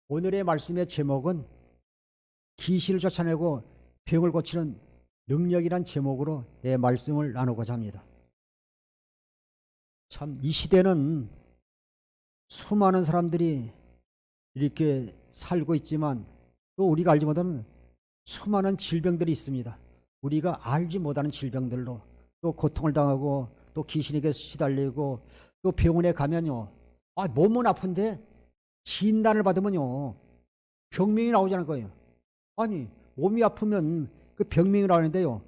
오늘의 말씀의 제목은 귀신을 쫓아내고 병을 고치는 능력이란 제목으로 말씀을 나누고자 합니다. 참 이 시대는 수많은 사람들이 이렇게 살고 있지만 또 우리가 알지 못하는 수많은 질병들이 있습니다. 우리가 알지 못하는 질병들로 또 고통을 당하고 또 귀신에게 시달리고 또 병원에 가면요, 몸은 아픈데 진단을 받으면요 병명이 나오자는 거예요. 아니 몸이 아프면 그 병명이 나오는데요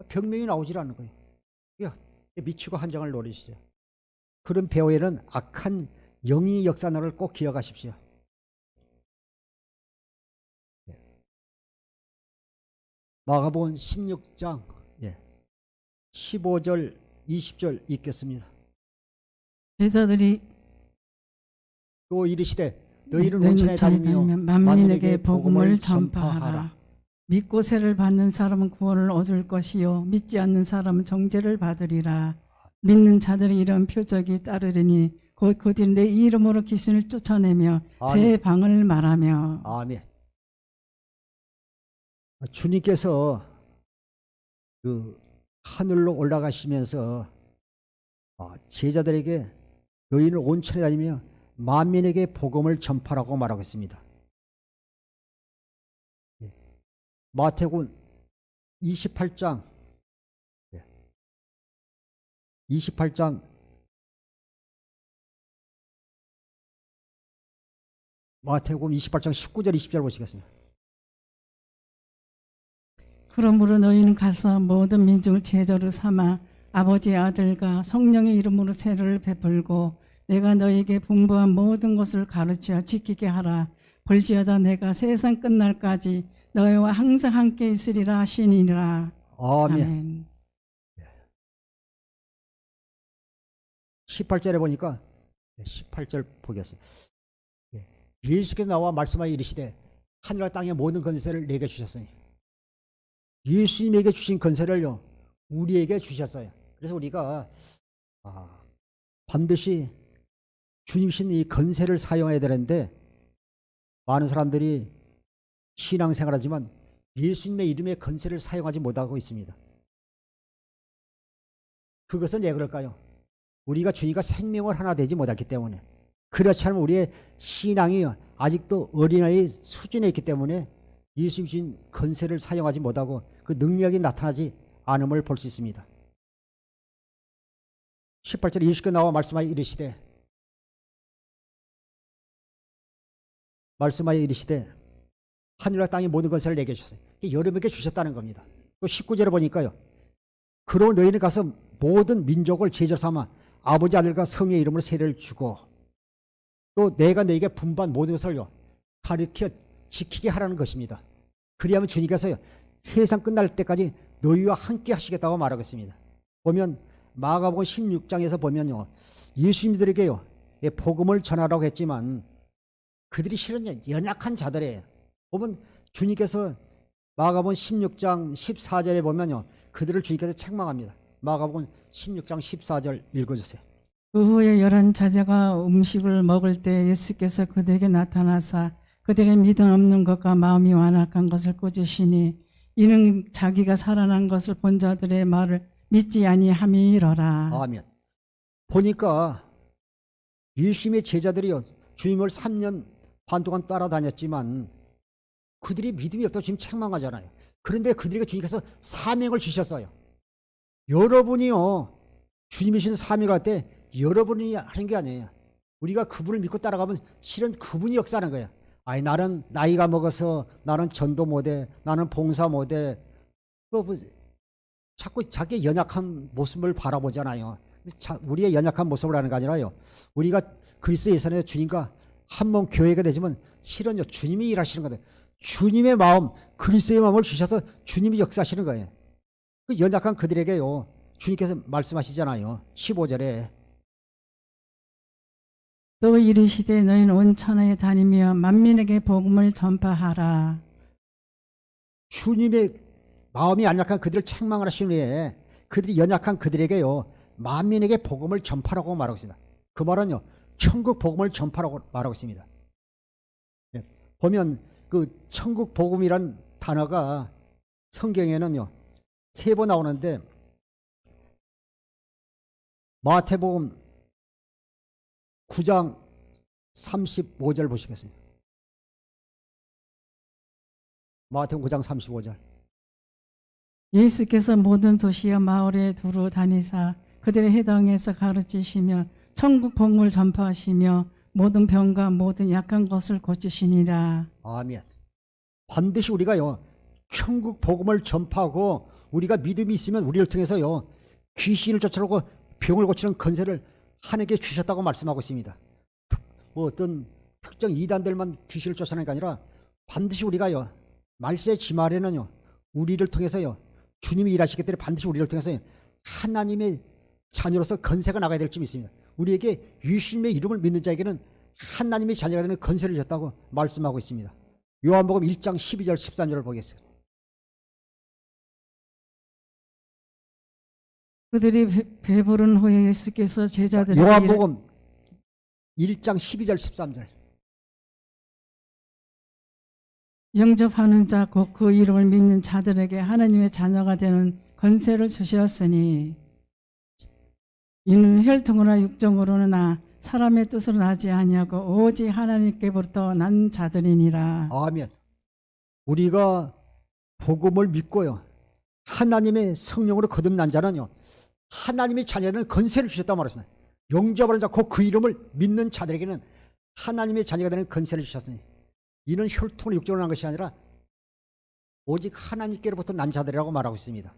병명이 나오질 않는 거예요. 야, 미치고 한장을 노리시죠. 그런 배후에는 악한 영이 역사하는 꼭 기억하십시오. 마가복음 16장 15절 20절 읽겠습니다. 제자들이 또 이르시되 너희는 너희는 온천에 다니며 만민에게 복음을 전파하라. 믿고 세를 받는 사람은 구원을 얻을 것이요 믿지 않는 사람은 정죄를 받으리라. 믿는 자들이 이런 표적이 따르리니 곧 그들이 내 이름으로 귀신을 쫓아내며 제 방을 말하며. 아멘. 주님께서 그 하늘로 올라가시면서 제자들에게 너희는 온천에 다니며 만민에게 복음을 전파라고 말하고 있습니다. 마태복음 28장 28장 마태복음 28장 19절 20절 보시겠습니다. 그러므로 너희는 가서 모든 민족을 제자로 삼아 아버지의 아들과 성령의 이름으로 세례를 베풀고 내가 너희에게 분부한 모든 것을 가르쳐 지키게 하라. 볼지어다 내가 세상 끝날까지 너희와 항상 함께 있으리라 하시니라. 아멘. 아멘. 18절에 보니까 18절 보겠습니다. 예수께서 나와 말씀하여 이르시되 하늘과 땅의 모든 권세를 내게 주셨으니 예수님에게 주신 권세를요 우리에게 주셨어요. 그래서 우리가 반드시 주님신 이 권세를 사용해야 되는데 많은 사람들이 신앙생활하지만 예수님의 이름의 권세를 사용하지 못하고 있습니다. 그것은 왜 그럴까요? 우리가 주님과 생명을 하나 되지 못했기 때문에, 그렇지 않으면 우리의 신앙이 아직도 어린아이 수준에 있기 때문에 예수님 주신 권세를 사용하지 못하고 그 능력이 나타나지 않음을 볼 수 있습니다. 18절에 예수께서 나와 말씀하여 이르시되 하늘과 땅의 모든 권세를 내게 주셨어요. 여러분에게 주셨다는 겁니다. 또 19절에 보니까요, 그러고 너희는 가서 모든 민족을 제자로 삼아 아버지 아들과 성령의 이름으로 세례를 주고 또 내가 너희에게 분부한 모든 것을요 가르쳐 지키게 하라는 것입니다. 그리하면 주님께서요 세상 끝날 때까지 너희와 함께 하시겠다고 말하고 있습니다. 보면 마가복음 16장에서 보면요 예수님들에게요 복음을 전하라고 했지만 그들이 실은 연약한 자들이에요. 보면 주님께서 마가복음 16장 14절에 보면요 그들을 주님께서 책망합니다. 마가복음 16장 14절 읽어주세요. 그 후에 11 제자가 음식을 먹을 때 예수께서 그들에게 나타나사 그들의 믿음 없는 것과 마음이 완악한 것을 꾸짖으시니 이는 자기가 살아난 것을 본 자들의 말을 믿지 아니함이러라. 아멘. 보니까 예수님의 제자들이요 주님을 3년 반 동안 따라다녔지만 그들이 믿음이 없다고 지금 책망하잖아요. 그런데 그들에게 주님께서 사명을 주셨어요. 여러분이요 주님이 주신 사명을 할 때 여러분이 하는 게 아니에요. 우리가 그분을 믿고 따라가면 실은 그분이 역사하는 거예요. 나는 나이가 먹어서 나는 전도 못해, 나는 봉사 못해, 자꾸 자기의 연약한 모습을 바라보잖아요. 우리의 연약한 모습을 하는 게 아니라요 우리가 그리스도 예수의 주님과 한 몸 교회가 되지만 실은요 주님이 일하시는 거예요. 주님의 마음, 그리스도의 마음을 주셔서 주님이 역사하시는 거예요. 그 연약한 그들에게요 주님께서 말씀하시잖아요. 15절에 또 이르시되 너희는 온 천하에 다니며 만민에게 복음을 전파하라. 주님의 마음이 연약한 그들을 책망을 하시는 후에 그들이 연약한 그들에게요 만민에게 복음을 전파라고 말하고 있습니다. 그 말은요 천국 복음을 전파라고 말하고 있습니다. 보면 그 천국 복음이란 단어가 성경에는요 3번 나오는데 마태복음 9장 35절 보시겠습니다. 마태복음 9장 35절. 예수께서 모든 도시와 마을에 두루 다니사 그들의 회당에서 가르치시며 천국 복음을 전파하시며 모든 병과 모든 약한 것을 고치시니라. 아멘. 반드시 우리가요 천국 복음을 전파하고 우리가 믿음이 있으면 우리를 통해서요 귀신을 쫓아오고 병을 고치는 권세를 하나님께 주셨다고 말씀하고 있습니다. 뭐 어떤 특정 이단들만 귀신을 쫓아내는 게 아니라 반드시 우리가요 말세 지말에는요 우리를 통해서요 주님이 일하시기 때문에 반드시 우리를 통해서 하나님의 자녀로서 건세가 나가야 될 점이 있습니다. 우리에게 예수님의 이름을 믿는 자에게는 하나님의 자녀가 되는 건세를 주셨다고 말씀하고 있습니다. 요한복음 1장 12절 13절을 보겠습니다. 그들이 배부른 후에 예수께서 제자들에게 요한복음 1장 12절 13절. 영접하는 자 곧 그 이름을 믿는 자들에게 하나님의 자녀가 되는 권세를 주셨으니 이는 혈통으로나 육정으로나 사람의 뜻으로 나지 아니하고 오직 하나님께로부터 난 자들이니라. 아멘. 우리가 복음을 믿고요 하나님의 성령으로 거듭난 자는요 하나님의 자녀는 건세를 주셨다고 말했습니다. 영접하는 자 곧 그 이름을 믿는 자들에게는 하나님의 자녀가 되는 건세를 주셨으니 이는 혈통으로 육정으로 난 것이 아니라 오직 하나님께로부터 난 자들이라고 말하고 있습니다.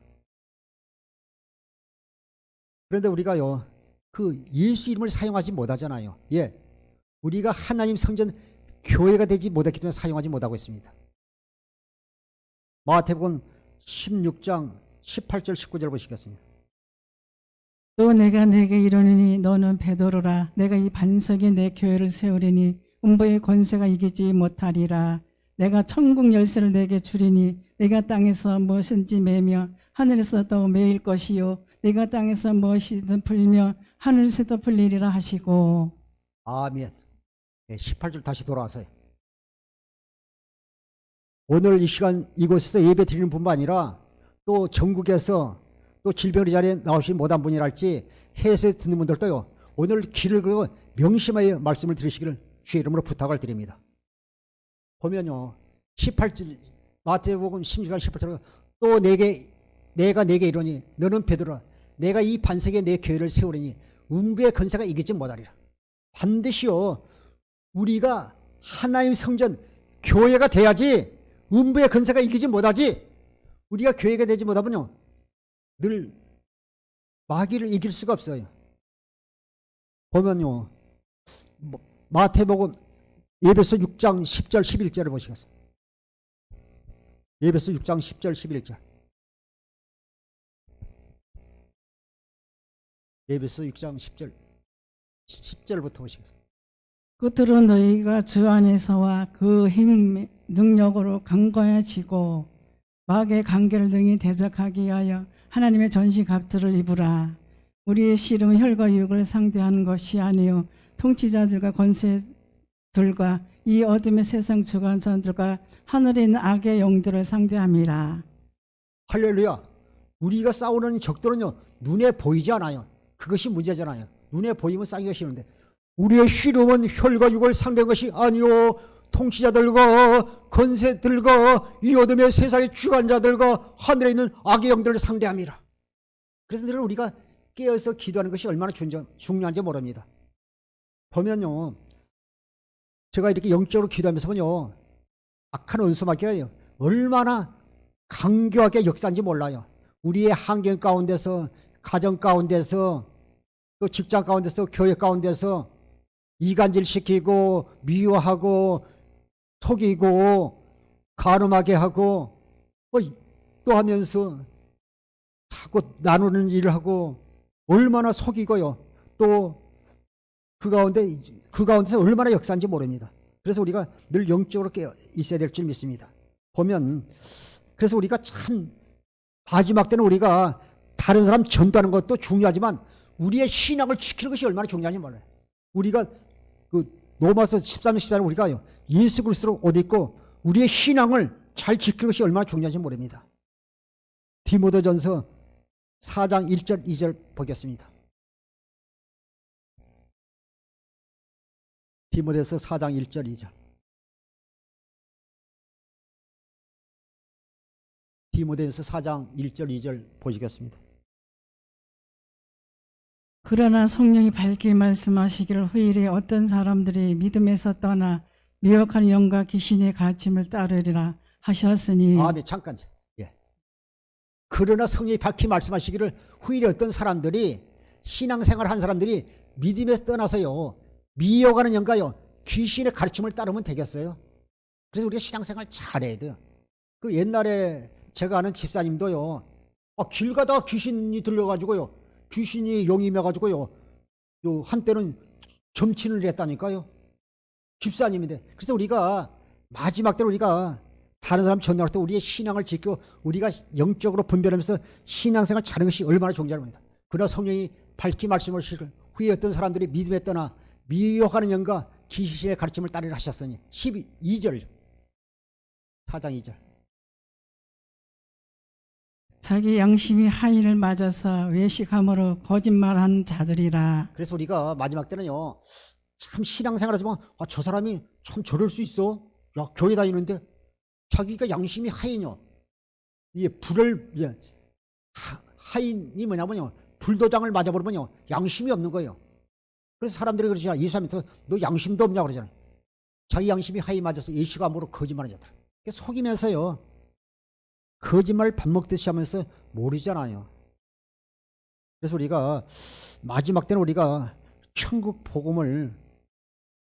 그런데 우리가요 그 예수 이름을 사용하지 못하잖아요. 예, 우리가 하나님 성전 교회가 되지 못했기 때문에 사용하지 못하고 있습니다. 마태복음 16장 18절 19절 보시겠습니다. 또 내가 내게 이르노니 너는 베드로라. 내가 이 반석에 내 교회를 세우리니 음부의 권세가 이기지 못하리라. 내가 천국 열쇠를 내게 주리니 내가 땅에서 무엇인지 매며 하늘에서도 매일 것이요 내가 땅에서 무엇이든 풀며 하늘에서도 풀리리라 하시고. 아멘. 18절 다시 돌아와서요. 오늘 이 시간 이곳에서 예배 드리는 분만 아니라 또 전국에서 또 질병의 자리에 나오시지 못한 분이랄지 해외에서 듣는 분들도요 오늘 귀를 그리고 명심하여 말씀을 들으시기를 주의 이름으로 부탁을 드립니다. 보면요 18절 마태복음 16장 18절에 또 내가 내게 이르니 너는 베드로라. 내가 이 반석에 내 교회를 세우리니 음부의 권세가 이기지 못하리라. 반드시요 우리가 하나님 성전 교회가 돼야지 음부의 권세가 이기지 못하지. 우리가 교회가 되지 못하면요 늘 마귀를 이길 수가 없어요. 보면요 마태복음 에베소 6장 10절 11절을 보시겠습니다. 에베소 6장 10절 11절. 에베소 6장 10절부터 보시겠습니다. 끝으로 너희가 주 안에서와 그 힘 능력으로 강건해지고 마귀의 관계를 등이 대적하기 위하여 하나님의 전시 갑주를 입으라. 우리의 씨름은 혈과 육을 상대하는 것이 아니요 통치자들과 권세들과 이 어둠의 세상 주관자들과 하늘에 있는 악의 영들을 상대함이라. 할렐루야. 우리가 싸우는 적들은요 눈에 보이지 않아요. 그것이 문제잖아요. 눈에 보이면 싸기가 쉬운데 우리의 씨름은 혈과 육을 상대한 것이 아니요 통치자들과 권세들과 이 어둠의 세상의 주관자들과 하늘에 있는 악의 영들을 상대함이라. 그래서 늘 우리가 깨어서 기도하는 것이 얼마나 중요한지 모릅니다. 보면요 제가 이렇게 영적으로 기도하면서 보면요 악한 원수마귀가 얼마나 강교하게 역사인지 몰라요. 우리의 환경 가운데서 가정 가운데서 또 직장 가운데서 교회 가운데서 이간질시키고 미워하고 속이고 간음하게 하고 또 하면서 자꾸 나누는 일을 하고 얼마나 속이고요. 또 그 가운데서 얼마나 역사인지 모릅니다. 그래서 우리가 늘 영적으로 깨어 있어야 될 줄 믿습니다. 보면 그래서 우리가 참 마지막 때는 우리가 다른 사람 전도하는 것도 중요하지만 우리의 신앙을 지키는 것이 얼마나 중요한지 몰라요. 우리가 그 로마서 13장 14절 우리가요, 예수 그리스도로 옷 입고 우리의 신앙을 잘 지키는 것이 얼마나 중요한지 모릅니다. 디모데전서 4장 1절 2절 보겠습니다. 디모데서 4장 1절 2절. 디모데서 4장 1절 2절 보시겠습니다. 그러나 성령이 밝게 말씀하시기를 후일에 어떤 사람들이 믿음에서 떠나 미혹한 영과 귀신의 가르침을 따르리라 하셨으니. 네, 잠깐. 예. 그러나 성령이 밝게 말씀하시기를 후일에 어떤 사람들이, 신앙생활 한 사람들이 믿음에서 떠나서요, 미혹하는 영가요, 귀신의 가르침을 따르면 되겠어요? 그래서 우리가 신앙생활 잘해야 돼요. 그 옛날에 제가 아는 집사님도요, 길 가다가 귀신이 들려가지고요, 귀신이 용임해가지고요, 요 한때는 점치는 했다니까요. 집사님인데. 그래서 우리가 마지막 때로 우리가 다른 사람 전도할 때 우리의 신앙을 지키고 우리가 영적으로 분별하면서 신앙생활 잘하는 것이 얼마나 중요합니다. 그러나 성령이 밝히 말씀하시기를 후에 어떤 사람들이 믿음에 떠나 미혹하는 영과 귀신의 가르침을 따르라 하셨으니. 12절 4장 2절. 자기 양심이 하인을 맞아서 외식함으로 거짓말하는 자들이라. 그래서 우리가 마지막 때는요, 참 신앙생활 하지만 저 사람이 참 저럴 수 있어. 야, 교회 다니는데 자기가 양심이 하인이요. 이게 불을, 하인이 뭐냐면요, 불도장을 맞아버리면요, 양심이 없는 거예요. 그래서 사람들이 그러잖아요. 예수님한테 너 양심도 없냐고 그러잖아요. 자기 양심이 하인 맞아서 예시감으로 거짓말을 하잖아요. 속이면서요, 거짓말 밥 먹듯이 하면서 모르잖아요. 그래서 우리가 마지막 때는 우리가 천국 복음을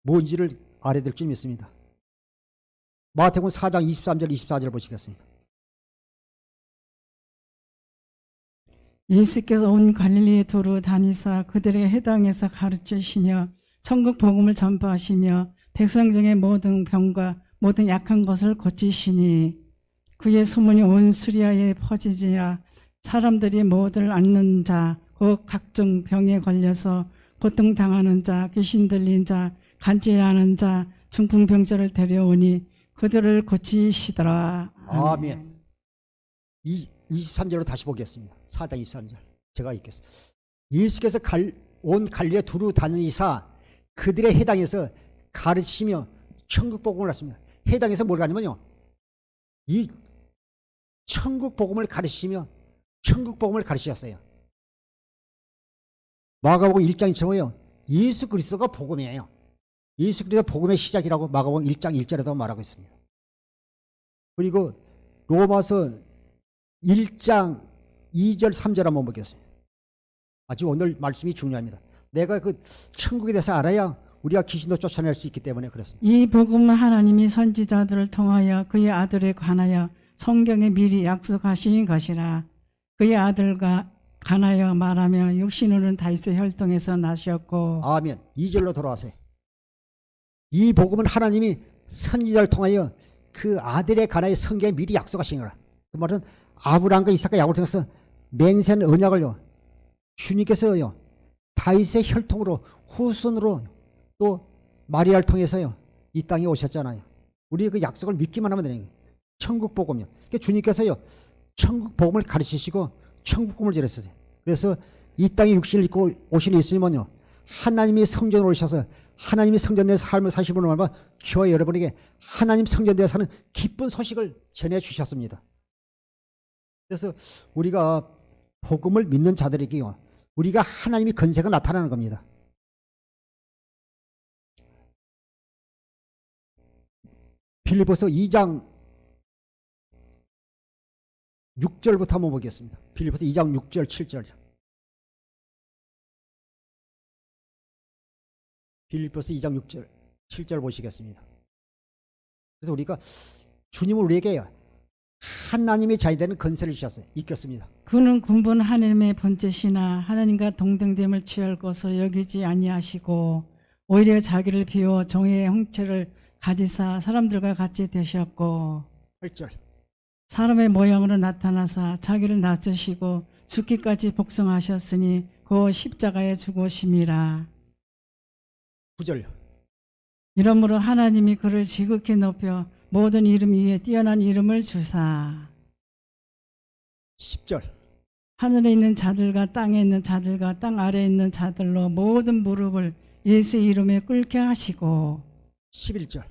뭔지를 알아야 될 줄 믿습니다. 마태복음 4장 23절 24절 보시겠습니다. 예수께서 온 갈릴리에 도로 다니사 그들의 회당에서 가르치시며 천국 복음을 전파하시며 백성 중에 모든 병과 모든 약한 것을 고치시니 그의 소문이 온 수리아에 퍼지지라. 사람들이 모든 앓는 자, 곧 각종 병에 걸려서 고통당하는 자, 귀신 들린 자, 간지하는 자, 중풍병자를 데려오니 그들을 고치시더라. 아멘. 23절로 다시 보겠습니다. 4장 23절. 제가 읽겠습니다. 예수께서 온 갈릴리에 두루 다니사 그들의 해당에서 가르치시며 천국 복음을 하십니다. 해당에서 뭘 가냐면요, 이 천국 복음을 가르치시며 천국 복음을 가르치셨어요. 마가복음 1장 2절에요, 예수 그리스도가 복음이에요. 예수 그리스도가 복음의 시작이라고 마가복음 1장 1절에도 말하고 있습니다. 그리고 로마서 1장 2절 3절 한번 보겠습니다. 아주 오늘 말씀이 중요합니다. 내가 그 천국에 대해서 알아야 우리가 귀신도 쫓아낼 수 있기 때문에 그렇습니다. 이 복음은 하나님이 선지자들을 통하여 그의 아들에 관하여 성경에 미리 약속하신 것이라. 그의 아들과 관하여 말하며 육신으로는 다윗의 혈통에서 나셨고. 아멘. 2절로 돌아와세요. 이 복음은 하나님이 선지자를 통하여 그 아들에 관하여 성경에 미리 약속하신 거라. 그 말은 아브라함과 이삭과 야곱을 통해서 맹세한 언약을요, 주님께서요 다윗의 혈통으로 후손으로 또 마리아를 통해서요 이 땅에 오셨잖아요. 우리 그 약속을 믿기만 하면 되는 거예요. 천국 복음이요. 그러니까 주님께서요 천국 복음을 가르치시고 천국 복음을 전했어요. 그래서 이 땅에 육신을 입고 오신 예수님은요 하나님이 성전으로 오셔서 하나님이 성전에 삶을 사시는 말과 저와 여러분에게 하나님 성전에 사는 기쁜 소식을 전해 주셨습니다. 그래서 우리가 복음을 믿는 자들에게요 우리가 하나님이 건세가 나타나는 겁니다. 빌립보서 2장 6절부터 한번 보겠습니다. 빌립보서 2장 6절 7절. 빌립보서 2장 6절 7절 보시겠습니다. 그래서 우리가 주님은 우리에게 하나님의 자녀 되는 건세를 주셨어요. 읽겠습니다. 그는 군분 하나님의 본체시나 하나님과 동등됨을 취할 것을 여기지 아니하시고 오히려 자기를 비워 종의 형체를 가지사 사람들과 같이 되셨고 8절. 사람의 모양으로 나타나사 자기를 낮추시고 죽기까지 복종하셨으니 그 십자가에 죽으심이라. 9절. 이러므로 하나님이 그를 지극히 높여 모든 이름 위에 뛰어난 이름을 주사 10절. 하늘에 있는 자들과 땅에 있는 자들과 땅 아래에 있는 자들로 모든 무릎을 예수의 이름에 꿇게 하시고 11절.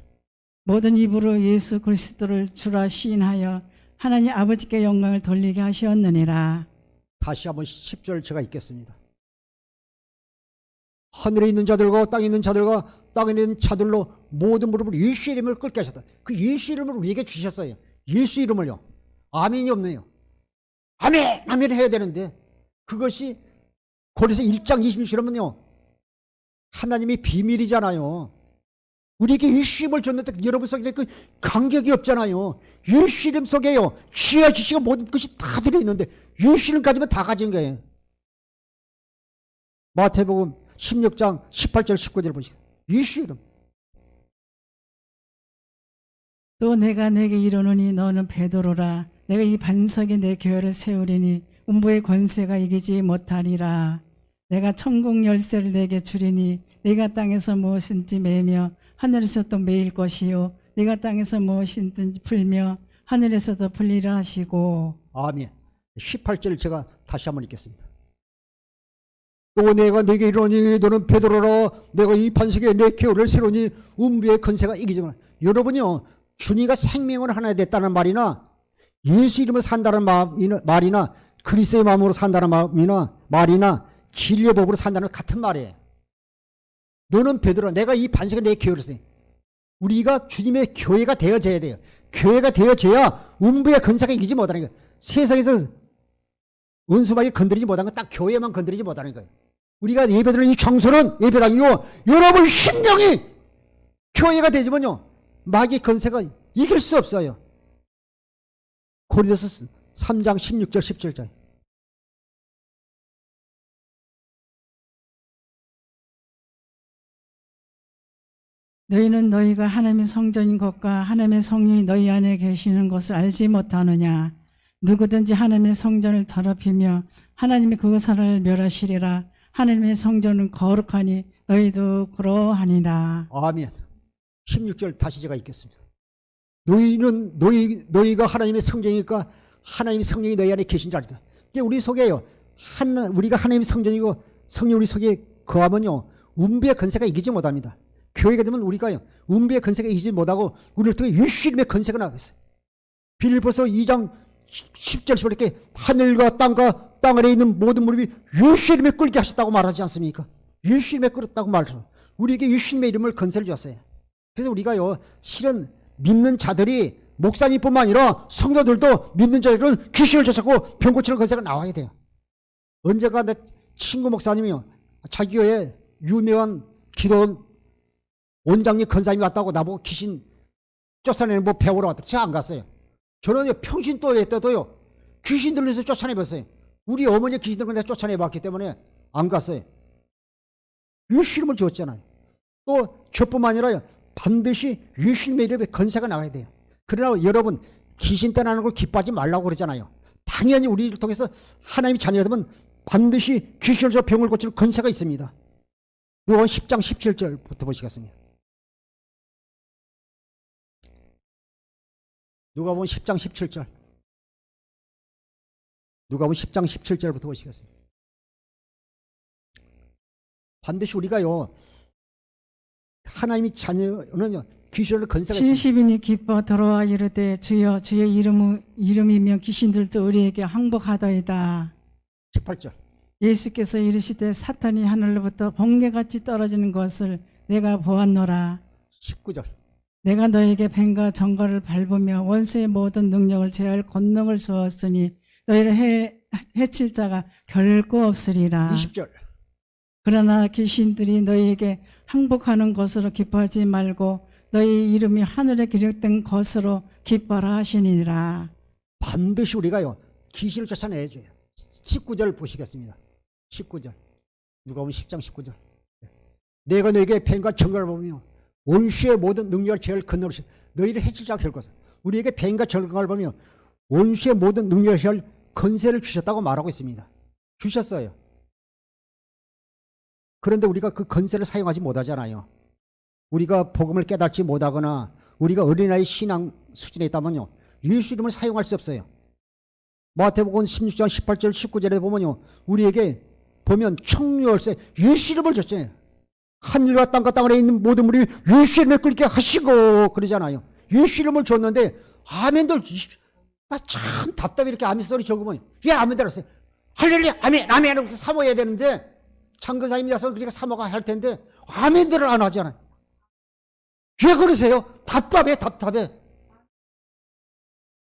모든 입으로 예수 그리스도를 주라 시인하여 하나님 아버지께 영광을 돌리게 하셨느니라. 다시 한번 10절 제가 읽겠습니다. 하늘에 있는 자들과 땅에 있는 자들과 땅에 있는 자들로 모든 무릎을 예수 이름을 꿇게 하셨다. 그 예수 이름을 우리에게 주셨어요. 예수 이름을요. 아멘이 없네요. 아멘! 아멘 해야 되는데 그것이 고린도서 1장 26절은요. 하나님이 비밀이잖아요. 우리에게 예수 이름을 줬는데 여러분 속에 그 간격이 없잖아요. 예수 이름 속에요. 지혜와 지식과 모든 것이 다 들어있는데 예수 이름 가지면 다 가진 거예요. 마태복음 16장 18절 19절 보시죠. 예수 이름. 또 내가 내게 이르노니 너는 베드로라. 내가 이 반석에 내 교회를 세우리니 음부의 권세가 이기지 못하리라. 내가 천국 열쇠를 내게 주리니 네가 땅에서 무엇인지 매며 하늘에서 또 매일 것이요 네가 땅에서 무엇이든지 풀며 하늘에서도 풀리라 하시고. 아멘. 18절 제가 다시 한번 읽겠습니다. 또 내가 네게 이르노니 너는 베드로라. 내가 이 반석에 내 교회를 세우니 음부의 권세가 이기지 못하리라. 여러분요, 주님과 생명을 하나 됐다는 말이나 예수 이름을 산다는 말이나 그리스도의 마음으로 산다는 말이나 진리의 법으로 산다는 같은 말이에요. 너는 베드로라. 내가 이 반석에 내 교회를 세우니. 우리가 주님의 교회가 되어져야 돼요. 교회가 되어져야 음부의 권세가 이기지 못하는 거예요. 세상에서 은수밖에 건드리지 못하는 건 딱 교회만 건드리지 못하는 거예요. 우리가 예배드리는 이 장소는 예배당이고 여러분 심령이 교회가 되지만요 마귀의 권세가 이길 수 없어요. 고린도서 3장 16절 17절. 너희는 너희가 하나님의 성전인 것과 하나님의 성령이 너희 안에 계시는 것을 알지 못하느냐. 누구든지 하나님의 성전을 더럽히며 하나님이 그것을 멸하시리라. 하나님의 성전은 거룩하니 너희도 그러하니라. 아멘. 16절 다시 제가 읽겠습니다. 너희가 하나님의 성전이니까 하나님의 성령이 너희 안에 계신 줄 알다. 이게 우리 속에요. 우리가 하나님의 성전이고 성령 우리 속에 거하면요 음부의 권세가 이기지 못합니다. 교회가 되면 우리가요 음부의 권세가 이기지 못하고 우리를 통해 예수 이름의 권세가 나가겠어요. 빌립보서 2장 10절 이렇게 하늘과 땅과 땅 아래에 있는 모든 무릎이 예수 이름에 꿇게 하셨다고 말하지 않습니까? 예수 이름에 꿇었다고 말해서 우리에게 예수 이름의 이름을 건세를 주었어요. 그래서 우리가요 실은 믿는 자들이 목사님뿐만 아니라 성도들도 믿는 자들은 귀신을 쫓아고 병 고치는 권세가 나와야 돼요. 언제가 내 친구 목사님이요 자기 교회 유명한 기도 원장님 권사님이 왔다고 나보고 귀신 쫓아내는 법 배우러 왔다. 제가 안 갔어요. 저는 평신도에 때도요 귀신 들려서 쫓아내봤어요. 우리 어머니 귀신 들고 내가 쫓아내봤기 때문에 안 갔어요. 예수 이름을 줬잖아요. 또 저뿐만 아니라 반드시 예수 이름의 이름에 권세가 나와야 돼요. 그러나 여러분 귀신 떠나는 걸 기뻐하지 말라고 그러잖아요. 당연히 우리를 통해서 하나님의 자녀가 되면 반드시 귀신을 줘 병을 고칠 권세가 있습니다. 요한 10장 17절부터 보시겠습니다. 누가복음 10장 17절. 누가복음 10장 17절부터 보시겠습니다. 반드시 우리가요 하나님의 자녀는요 귀신을 권세가 70인이 기뻐 들어와 이르되 주여 주의 이름이며 귀신들도 우리에게 항복하더이다. 18절. 예수께서 이르시되 사탄이 하늘로부터 번개같이 떨어지는 것을 내가 보았노라. 19절. 내가 너에게 뱀과 정갈을 밟으며 원수의 모든 능력을 제할 권능을 주었으니 너희를 해칠 자가 결코 없으리라. 20절. 그러나 귀신들이 너희에게 항복하는 것으로 기뻐하지 말고 너희 이름이 하늘에 기록된 것으로 기뻐라 하시니라. 반드시 우리가요 귀신을 쫓아내줘요. 19절 보시겠습니다. 19절. 누가복음 10장 19절. 내가 너에게 뱀과 정갈을 보며 원수의 모든 능력을 제할 권능을 너희를 해칠 자가 결코 없으리라. 우리에게 뱀과 정갈을 보며 원수의 모든 능력을 제할 권세를 주셨다고 말하고 있습니다. 주셨어요. 그런데 우리가 그 권세를 사용하지 못하잖아요. 우리가 복음을 깨닫지 못하거나 우리가 어린아이 신앙 수준에 있다면요, 예수 이름을 사용할 수 없어요. 마태복음 16장 18절 19절에 보면요, 우리에게 보면 청유월세 예수 이름을 줬잖아요. 하늘과 땅과 땅 아래 있는 모든 물이 예수 이름을 끓게 하시고 그러잖아요. 예수 이름을 줬는데 아멘들, 나 참 답답해. 이렇게 아멘 소리 적으면 왜 아멘 들었어요? 할렐루야 아멘 아멘 이렇게 사모해야 되는데, 창근사님이라서 그렇게 사모가 할 텐데 아멘들을 안 하잖아요. 왜 그러세요? 답답해.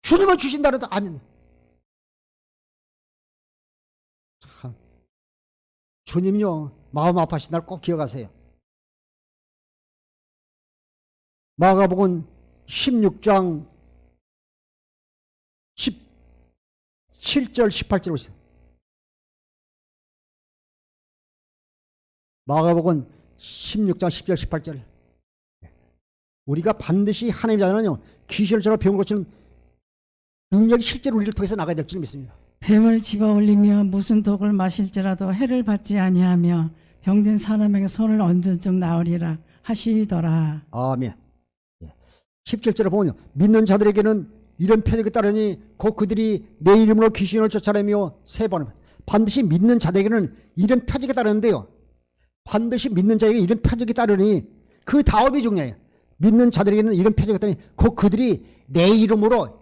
주님은 주신다는데 아멘. 참, 주님요 마음 아파하신 날 꼭 기억하세요. 마가복음 16장 17절 18절 보세요. 마가복음 16장 10절 18절. 우리가 반드시 하나님 자녀는요, 귀신처럼 병을 고치는 능력이 실제로 우리를 통해서 나가야 될 줄 믿습니다. 뱀을 집어 올리며 무슨 독을 마실지라도 해를 받지 아니하며 병든 사람에게 손을 얹은 즉 나으리라 하시더라. 아멘. 17절에 보면요, 믿는 자들에게는 이런 표적이 따르니 곧 그들이 내 이름으로 귀신을 쫓아내며 세 번. 반드시 믿는 자들에게는 이런 표적이 따르는데요, 반드시 믿는 자에게 이런 표적이 따르니 그 다음이 중요해요. 믿는 자들에게는 이런 표적이 따르니 곧 그들이 내 이름으로,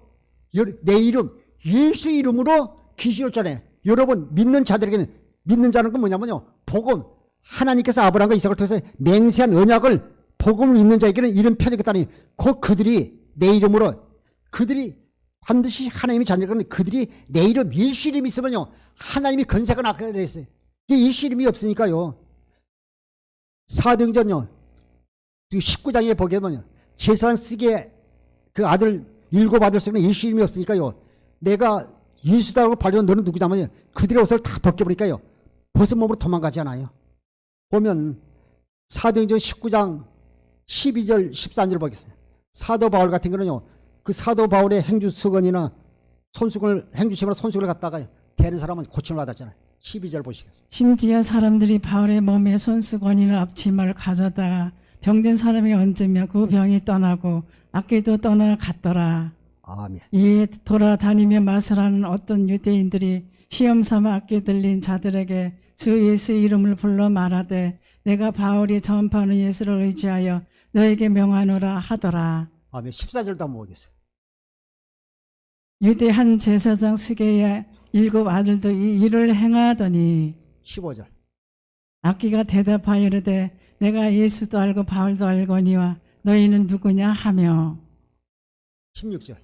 내 이름 예수 이름으로 귀신을 쫓아내. 여러분, 믿는 자들에게는, 믿는 자는 건 뭐냐면요, 복음, 하나님께서 아브라함과 이삭을 통해서 맹세한 언약을, 복음을 믿는 자에게는 이런 표적이 따르니 곧 그들이 내 이름으로, 그들이 반드시 하나님의 자녀는 그들이 내 이름 예수 이름이 있으면요, 하나님이 건세가 나게 돼 있어요. 이게 예수 이름이 없으니까요. 사도행전요 19장에 보게 되면 제사장 쓰게 그 아들 7 아들 쓰는 예수 이름이 없으니까요, 내가 예수다라고 발견한 너는 누구냐면 그들의 옷을 다 벗겨버리니까요, 벗은 몸으로 도망가지 않아요. 보면 사도행전 19장 12절 13절 보겠어요. 사도 바울 같은 거는요, 그 사도 바울의 행주수건이나 손수건을, 행주심으로 손수건을 갖다가 대는 사람은 고침을 받았잖아요. 12절 보시겠어요. 심지어 사람들이 바울의 몸에 손수건이나 앞치마를 가져다가 병든 사람이 얹으며 그 병이 떠나고 악귀도 떠나갔더라. 아멘. 이에 돌아다니며 마술하는 어떤 유대인들이 시험삼아 악귀 들린 자들에게 주 예수의 이름을 불러 말하되 내가 바울이 전파하는 예수를 의지하여 너에게 명하노라 하더라. 아멘. 14절도 한번 보겠어요. 유대 한 제사장 스게의 7 아들도 이 일을 행하더니 15절. 악귀가 대답하여 이르되 내가 예수도 알고 바울도 알거니와 너희는 누구냐 하며 16절.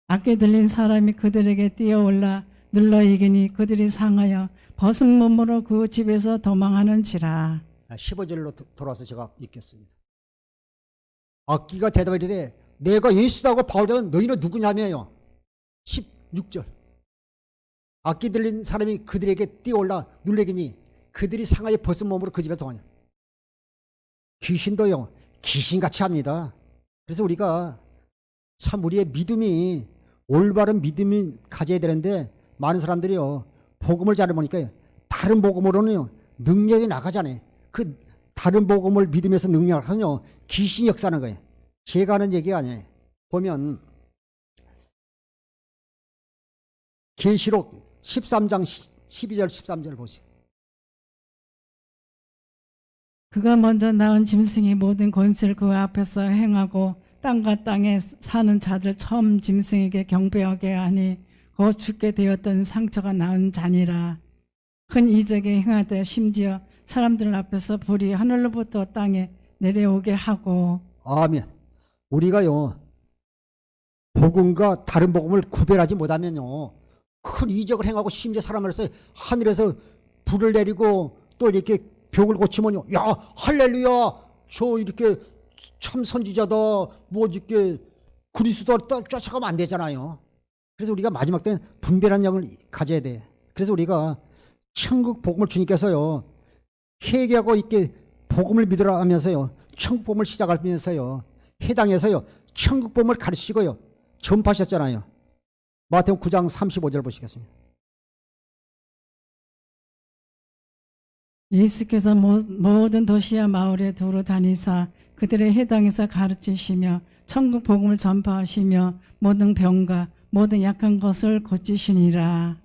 악귀 들린 사람이 그들에게 뛰어올라 눌러 이기니 그들이 상하여 벗은 몸으로 그 집에서 도망하는지라. 15절로 돌아와서 제가 읽겠습니다. 악귀가 대답하여 이르되 내가 예수다고 바울도 너희는 누구냐며요. 16절. 악귀 들린 사람이 그들에게 뛰어올라 눌레기니 그들이 상하여 벗은 몸으로 그 집에 도망하냐. 귀신도요, 귀신같이 합니다. 그래서 우리가 참 우리의 믿음이, 올바른 믿음이 가져야 되는데 많은 사람들이요, 복음을 잘 보니까 다른 복음으로는요 능력이 나가잖아요. 그 다른 복음을 믿으면서 능력하면요 귀신이 역사하는 거예요. 제가 하는 얘기가 아니에요. 보면 계시록 13장 12절 13절 보세요. 그가 먼저 낳은 짐승이 모든 권세를 그 앞에서 행하고 땅과 땅에 사는 자들 처음 짐승에게 경배하게 하니 곧 죽게 되었던 상처가 나은 자니라. 큰 이적에 행하되 심지어 사람들 앞에서 불이 하늘로부터 땅에 내려오게 하고. 아멘. 우리가요 복음과 다른 복음을 구별하지 못하면요 큰 이적을 행하고 심지어 사람으로서 하늘에서 불을 내리고 또 이렇게 병을 고치면요, 야 할렐루야 저 이렇게 참 선지자다 뭐 이렇게 그리스도다 쫓아가면 안 되잖아요. 그래서 우리가 마지막 때는 분별한 영을 가져야 돼. 그래서 우리가 천국 복음을 주님께서요 회개하고 이렇게 복음을 믿으라 하면서요 천국 복음을 시작하면서요 해당해서요 천국 복음을 가르치고요 전파하셨잖아요. 마태복음 9장 35절 보시겠습니다. 예수께서 모든 도시와 마을에 두루 다니사 그들의 해당해서 가르치시며 천국 복음을 전파하시며 모든 병과 모든 약한 것을 고치시니라.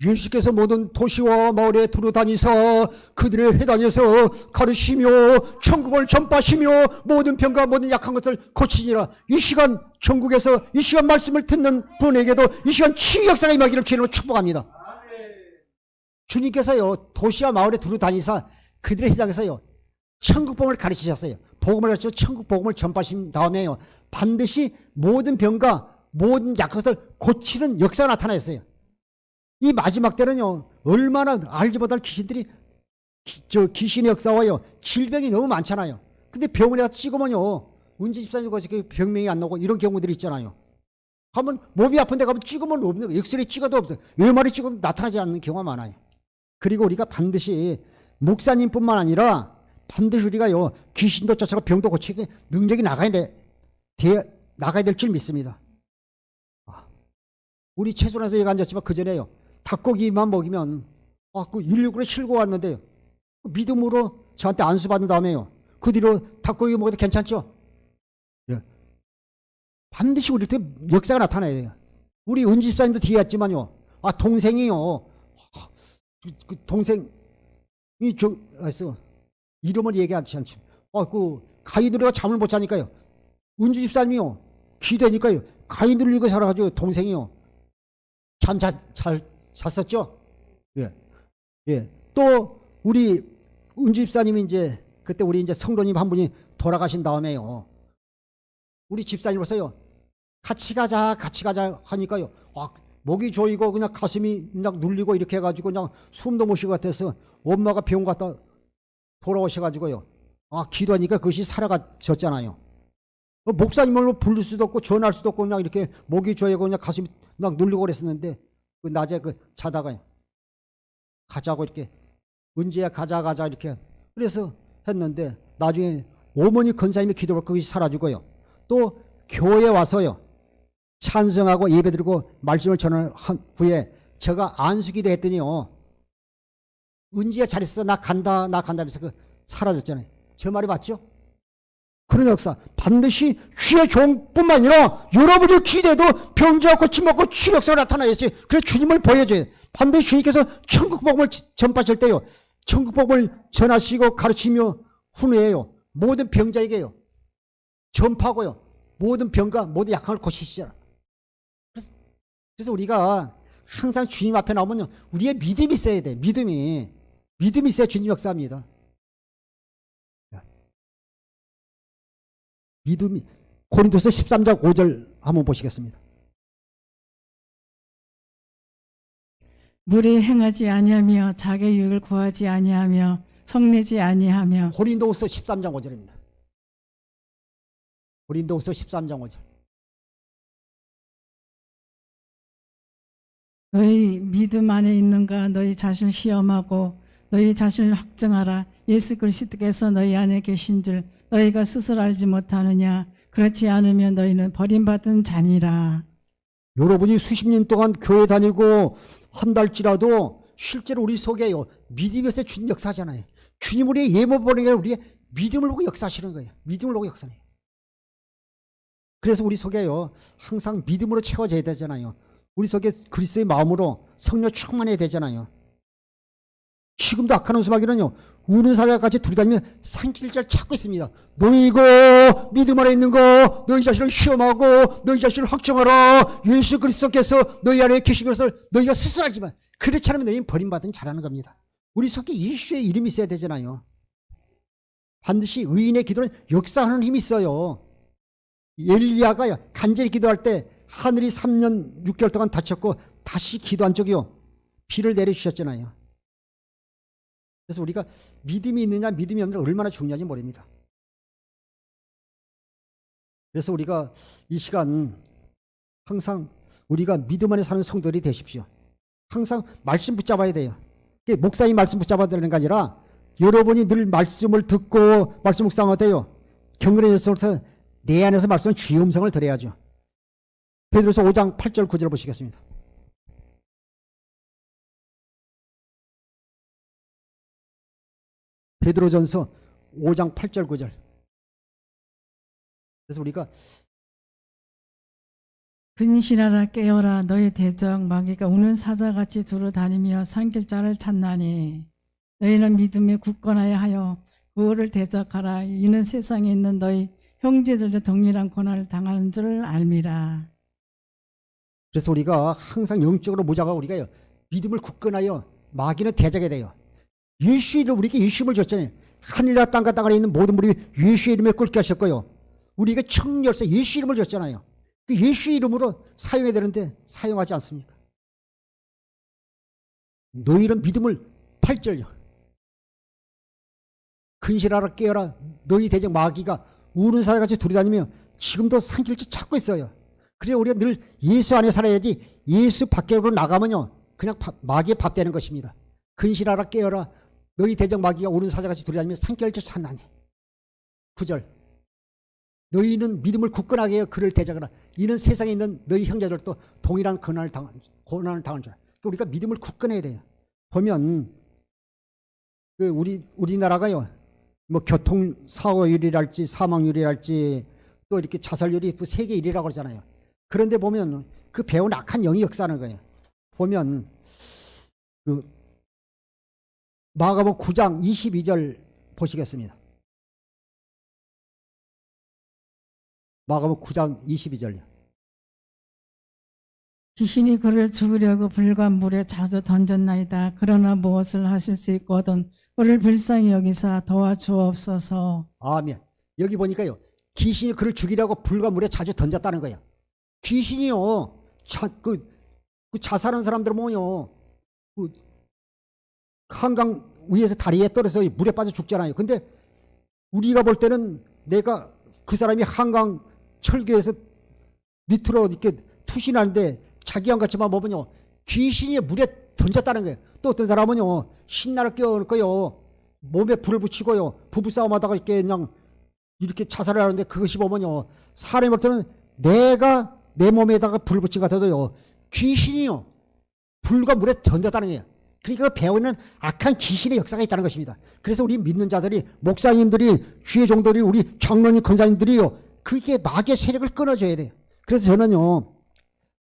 예수께서 모든 도시와 마을에 두루다니사 그들의 회당에서 가르치시며 천국을 전파하시며 모든 병과 모든 약한 것을 고치니라. 이 시간 전국에서 이 시간 말씀을 듣는 분에게도 이 시간 치유 역사가 임하기를 주님으로 축복합니다. 주님께서요 도시와 마을에 두루다니사 그들의 회당에서요 천국 복음을 가르치셨어요. 복음을 가르쳐 천국 복음을 전파하신 다음에요 반드시 모든 병과 모든 약한 것을 고치는 역사가 나타났어요. 이 마지막 때는요 얼마나 알지 못할 귀신들이 귀신의 역사와요 질병이 너무 많잖아요. 근데 병원에 가서 찍으면요 은지 집사님 가서 병명이 안 나오고 이런 경우들이 있잖아요. 가면 몸이 아픈데 가면 찍으면 없는 엑스레이 찍어도 없어요. 외마리 찍어도 나타나지 않는 경우가 많아요. 그리고 우리가 반드시 목사님뿐만 아니라 반드시 우리가요 귀신도 쫓아가 병도 고치고 능력이 나가야 될 줄 믿습니다. 우리 채소에서 여기 앉았지만 그 전에요 닭고기만 먹이면 그 119로 실고 왔는데요 믿음으로 저한테 안수 받은 다음에요 그 뒤로 닭고기 먹어도 괜찮죠? 예. 반드시 우리 때 역사가 나타나야 돼요. 우리 은지 집사님도 뒤에 왔지만요 동생이요 그 동생이 있어 이름을 얘기하지 않죠. 가이누리가 잠을 못 자니까요 은지 집사님이요 기도하니까요 가이누리가 살아가지고 동생이요 잘 잤었죠? 예. 예. 또, 우리 은주 집사님이 이제, 그때 우리 이제 성도님 한 분이 돌아가신 다음에요. 우리 집사님으로서요, 같이 가자 하니까요, 목이 조이고 그냥 가슴이 그냥 눌리고 이렇게 해가지고 그냥 숨도 못 쉬고 같아서 엄마가 병원 갔다 돌아오셔가지고요. 기도하니까 그것이 살아가셨잖아요. 목사님을 부를 수도 없고 전할 수도 없고 그냥 이렇게 목이 조이고 그냥 가슴이 막 눌리고 그랬었는데 그 낮에 자다가 가자고 이렇게 은지야 가자 이렇게 그래서 했는데 나중에 어머니 권사님의 기도로 그것이 사라지고요. 또 교회에 와서요 찬성하고 예배드리고 말씀을 전한 후에 제가 안수기도 했더니요 은지야 잘했어 나 간다 하면서 사라졌잖아요. 저 말이 맞죠? 그런 역사 반드시 주의 종뿐만 아니라 여러분의 기대도 병자 고침받고 치유 역사가 나타나야지. 그래서 주님을 보여줘요. 반드시 주님께서 천국 복음을 전파하실 때요 천국 복음을 전하시고 가르치며 훈회해요 모든 병자에게요 전파하고요 모든 병과 모든 약함을 고치시잖아. 그래서 우리가 항상 주님 앞에 나오면 우리의 믿음이 있어야 돼. 믿음이 있어야 주님 역사합니다. 믿음이 고린도서 13장 5절 한번 보시겠습니다. 무리 행하지 아니하며 자기 유익을 구하지 아니하며 성내지 아니하며. 고린도후서 13장 5절입니다. 고린도후서 13장 5절. 너희 믿음 안에 있는가 너희 자신을 시험하고 너희 자신을 확증하라. 예수 그리스도께서 너희 안에 계신 줄 너희가 스스로 알지 못하느냐. 그렇지 않으면 너희는 버림받은 자니라. 여러분이 수십 년 동안 교회 다니고 한달지라도 실제로 우리 속에요 믿음에서 주님 역사하잖아요. 주님 우리의 예모 보는 게 우리의 믿음을 보고 역사하시는 거예요. 믿음을 보고 역사해요. 그래서 우리 속에요 항상 믿음으로 채워져야 되잖아요. 우리 속에 그리스도의 마음으로 성령 충만해야 되잖아요. 지금도 악한 원수마귀는요 우는 사자같이 두리다니며 산길을 찾고 있습니다. 너희 이거 믿음 안에 있는 거 너희 자신을 시험하고 너희 자신을 확정하라. 예수 그리스도께서 너희 안에 계신 것을 너희가 스스로 알지만 그렇지 않으면 너희는 버림받은 자라는 겁니다. 우리 속에 예수의 이름이 있어야 되잖아요. 반드시 의인의 기도는 역사하는 힘이 있어요. 엘리야가 간절히 기도할 때 하늘이 3년 6개월 동안 닫혔고 다시 기도한 적이요 비를 내려주셨잖아요. 그래서 우리가 믿음이 있느냐 믿음이 없느냐 얼마나 중요한지 모릅니다. 그래서 우리가 이 시간 항상 우리가 믿음 안에 사는 성도들이 되십시오. 항상 말씀 붙잡아야 돼요. 목사님 말씀 붙잡아야 되는 게 아니라 여러분이 늘 말씀을 듣고 말씀 묵상해야 돼요. 경건의 예수로서 내 안에서 말씀은 주의 음성을 들어야죠. 베드로서 5장 8절 9절 보시겠습니다. 베드로전서 5장 8절 9절. 그래서 우리가 근실하라 깨어라 너희 대적 마귀가 우는 사자같이 두루다니며 산길자를 찾나니 너희는 믿음에 굳건하여 하여 그거를 대적하라. 이는 세상에 있는 너희 형제들도 동일한 고난을 당하는 줄 알미라. 그래서 우리가 항상 영적으로 모자가 우리가요 믿음을 굳건하여 마귀는 대적이 돼요. 예수 이름 우리에게 예수님을 줬잖아요. 하늘과 땅과 땅 안에 있는 모든 분이 예수 이름에 꿇게 하셨고요. 우리에게 청열서 예수 이름을 줬잖아요. 그 예수 이름으로 사용해야 되는데 사용하지 않습니까? 너희는 믿음을 8절요. 근실하라 깨어라 너희 대적 마귀가 우는 사자같이 두루다니며 지금도 산길을 찾고 있어요. 그래 우리가 늘 예수 안에 살아야지 예수 밖으로 나가면요 그냥 마귀의 밥 되는 것입니다. 근실하라 깨어라 너희 대적 마귀가 우는 사자같이 두루다니며 산길을 찾나니. 9절 너희는 믿음을 굳건하게 해요 그를 대적하라. 이는 세상에 있는 너희 형제들도 동일한 고난을 당한 줄 알아. 그러니까 우리가 믿음을 굳건해야 돼요. 보면 우리나라가요 뭐 교통사고율이랄지 사망률이랄지 또 이렇게 자살률이 세계 1위라고 그러잖아요. 그런데 보면 그 배운 악한 영이 역사하는 거예요. 보면 그 마가복음 9장 22절 보시겠습니다. 마가복음 9장 22절요. 귀신이 그를 죽이려고 불과 물에 자주 던졌나이다. 그러나 무엇을 하실 수 있거든 그를 불쌍히 여기사 도와주옵소서. 아멘. 여기 보니까요 귀신이 그를 죽이려고 불과 물에 자주 던졌다는 거예요. 귀신이요 그 자살하는 사람들은 뭐요 한강 위에서 다리에 떨어져 물에 빠져 죽잖아요. 근데 우리가 볼 때는 내가 그 사람이 한강 철교에서 밑으로 이렇게 투신하는데 자기 한같이만 보면요 귀신이 물에 던졌다는 거예요. 또 어떤 사람은요 신나를 깨워놓고요 몸에 불을 붙이고요 부부싸움하다가 이렇게 그냥 이렇게 자살을 하는데 그것이 보면요 사람이 볼 때는 내가 내 몸에다가 불을 붙인 것 같아도요 귀신이요 불과 물에 던졌다는 거예요. 그러니까 배우는 악한 귀신의 역사가 있다는 것입니다. 그래서 우리 믿는 자들이 목사님들이 주의 종들이 우리 장로님 권사님들이요 그게 마귀의 세력을 끊어줘야 돼요. 그래서 저는요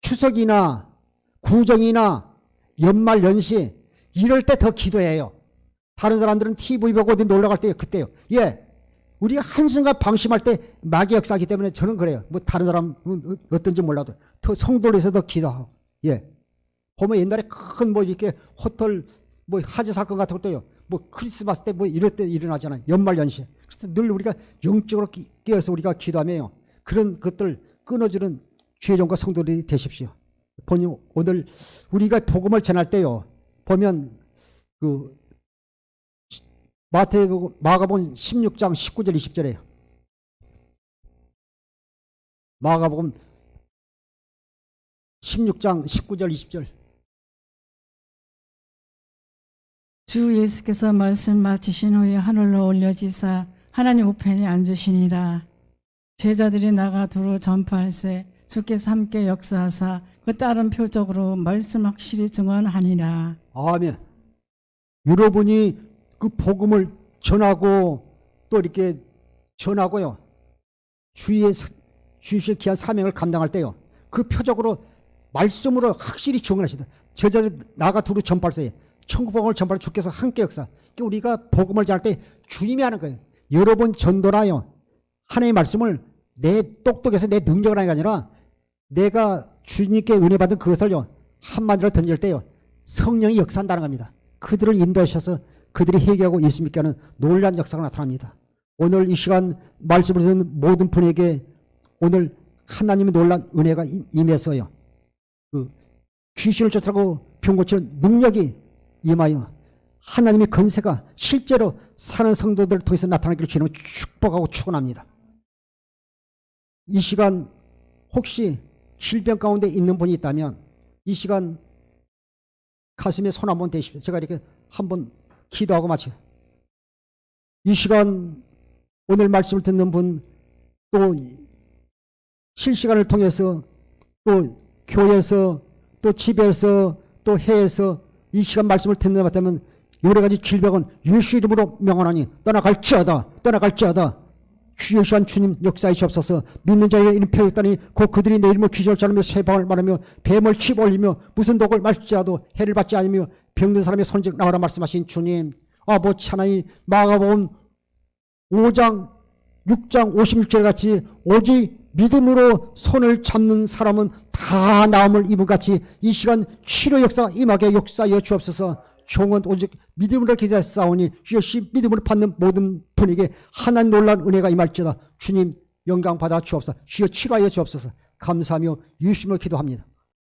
추석이나 구정이나 연말 연시 이럴 때 더 기도해요. 다른 사람들은 TV 보고 어디 놀러 갈 때 그때요. 예, 우리가 한순간 방심할 때 마귀 역사하기 때문에 저는 그래요. 뭐 다른 사람은 어떤지 몰라도 더 성도에서도 기도하고. 예, 보면 옛날에 큰 뭐 이렇게 호텔 뭐 화재 사건 같은 것도요. 뭐 크리스마스 때 뭐 이럴 때 일어나잖아요. 연말 연시. 그래서 늘 우리가 영적으로 깨어서 우리가 기도하며요. 그런 것들 끊어주는 주의 종과 성도들이 되십시오. 보니 오늘 우리가 복음을 전할 때요. 보면 그 마가복음 16장 19절 20절에요. 마가복음 16장 19절 20절. 주 예수께서 말씀 마치신 후에 하늘로 올려지사 하나님 우편에 앉으시니라. 제자들이 나가 두루 전파할세 주께서 함께 역사하사 그 다른 표적으로 말씀 확실히 증언하니라. 아멘. 여러분이 그 복음을 전하고 또 이렇게 전하고요. 주의 귀한 사명을 감당할 때요. 그 표적으로 말씀으로 확실히 증언하시다. 제자들 나가 두루 전파할세 천국 복음을 전파할 주께서 함께 역사. 그러니까 우리가 복음을 전할 때 주임이 하는 거예요. 여러분 전도나요. 하나님의 말씀을 내 똑똑해서 내 능력을 하는 게 아니라 내가 주님께 은혜 받은 그것을요 한마디로 던질 때요 성령이 역사한다는 겁니다. 그들을 인도하셔서 그들이 회개하고 예수 믿게 하는 놀라운 역사가 나타납니다. 오늘 이 시간 말씀을 듣는 모든 분에게 오늘 하나님의 놀라운 은혜가 임했어요. 그 귀신을 쫓아가고 병 고치는 능력이 임하여 하나님의 건세가 실제로 사는 성도들을 통해서 나타나기를 주님은 축복하고 축원합니다. 이 시간 혹시 질병 가운데 있는 분이 있다면 이 시간 가슴에 손 한번 대십시오. 제가 이렇게 한번 기도하고 마치고 이 시간 오늘 말씀을 듣는 분 또 실시간을 통해서 또 교회에서 또 집에서 또 해에서 이 시간 말씀을 듣는 것 같다면 여러 가지 질병은 예수 이름으로 명하노니 떠나갈지어다 떠나갈지어다. 주여 시간 주님 역사에 주옵소서. 믿는 자에게 이름 표했다니 곧 그들이 내 이름으로 기적을 자르며 세방을 말하며 뱀을 칩올리며 무슨 독을 말지라도 해를 받지 않으며 병든 사람의 손즉 나오라 말씀하신 주님, 아버지 하나님, 마가복음 5장 6장 56절 같이 오직 믿음으로 손을 잡는 사람은 다 나음을 입은 같이 이 시간 치료 역사가 임하게 역사하여 주옵소서. 종은 오직 믿음으로 기다렸사오니 주여 믿음으로 받는 모든 분에게 하나님 놀라운 은혜가 임할지어다. 주님 영광 받아 주옵소서. 주여 치료하여 주옵소서. 감사하며 유심으로 기도합니다.